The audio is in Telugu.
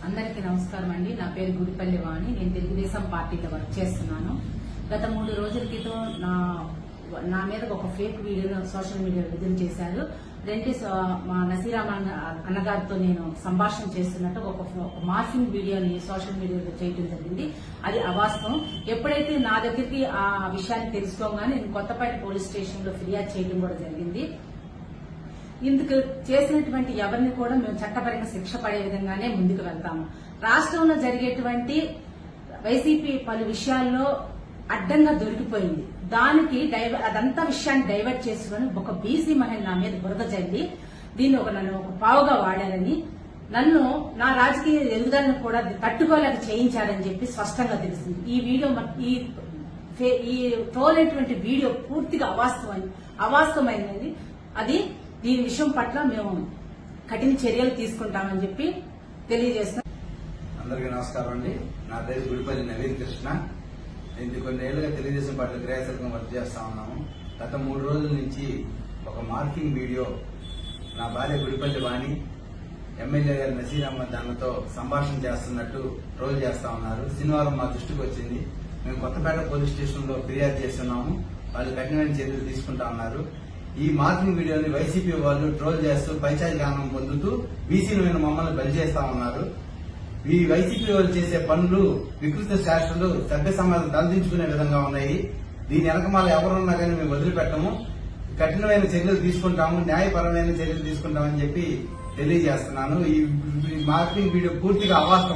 అందరికీ నమస్కారం అండి. నా పేరు గుడిపల్లి వాణి. నేను తెలుగుదేశం పార్టీలో వర్క్ చేస్తున్నాను. గత 3 రోజుల క్రితం నా మీద ఒక ఫేక్ వీడియోను సోషల్ మీడియాలో విడుదల చేశారు. మా నసీరామ్ అన్నగారితో నేను సంభాషణ చేస్తున్నట్టు ఒక మార్ఫింగ్ వీడియోని సోషల్ మీడియాలో చేయడం జరిగింది. అది అవాస్తవం. ఎప్పుడైతే నా దగ్గరికి ఆ విషయాన్ని తెలుసుకోగానే నేను కొత్తపేట పోలీస్ స్టేషన్ లో ఫిర్యాదు చేయడం కూడా జరిగింది. ఇందుకు చేసినటువంటి ఎవరిని కూడా మేము చట్టపరంగా శిక్ష పడే విధంగానే ముందుకు వెళ్తాము. రాష్ట్రంలో జరిగేటువంటి వైసీపీ పలు విషయాల్లో అడ్డంగా దొరికిపోయింది. దానికి అదంతా విషయాన్ని డైవర్ట్ చేసుకుని ఒక బీసీ మహిళ నా మీద బురద చల్లి దీన్ని నన్ను ఒక పావుగా వాడారని, నన్ను నా రాజకీయ ఎదుగుదలను కూడా తట్టుకోలేక చేయించారని చెప్పి స్పష్టంగా తెలిసింది. ఈ వీడియో ఈ ట్రోల్ అయినటువంటి వీడియో పూర్తిగా అవాస్తవమైనది. అది దీని విషయం పట్ల మేము కఠిన చర్యలు తీసుకుంటామని చెప్పి తెలియజేస్తున్నాం. అందరికీ నమస్కారం అండి. నా పేరు గుడిపల్లి నవీన్ కృష్ణ. నేను కొన్నేళ్లుగా తెలుగుదేశం పార్టీ క్రియాశీలకంగా వర్క్ చేస్తా ఉన్నాము. గత 3 రోజుల నుంచి ఒక మార్కింగ్ వీడియో నా భార్య గుడిపల్లి వాణి ఎమ్మెల్యే గారి నసీరామ్ దానితో సంభాషణ చేస్తున్నట్టు ట్రోల్ చేస్తా ఉన్నారు. శనివారం మా దృష్టికి వచ్చింది. మేము కొత్తపేట పోలీస్ స్టేషన్ లో ఫిర్యాదు చేస్తున్నాము. వాళ్ళు కఠినమైన చర్యలు తీసుకుంటా ఉన్నారు. ఈ మార్కింగ్ వీడియోని వైసీపీ వాళ్ళు ట్రోల్ చేస్తూ పైచారి ఆనందం పొందుతూ బీసీలు మమ్మల్ని బలి చేస్తా ఉన్నారు. ఈ వైసీపీ వాళ్ళు చేసే పనులు వికృత శాస్త్రాలు సభ్య సమాజం తలదించుకునే విధంగా ఉన్నాయి. దీని వెనకమాల ఎవరున్నా కానీ మేము వదిలిపెట్టము. కఠినమైన చర్యలు తీసుకుంటాము, న్యాయపరమైన చర్యలు తీసుకుంటామని చెప్పి తెలియజేస్తున్నాను. ఈ మార్కింగ్ వీడియో పూర్తిగా అవాస్తవం.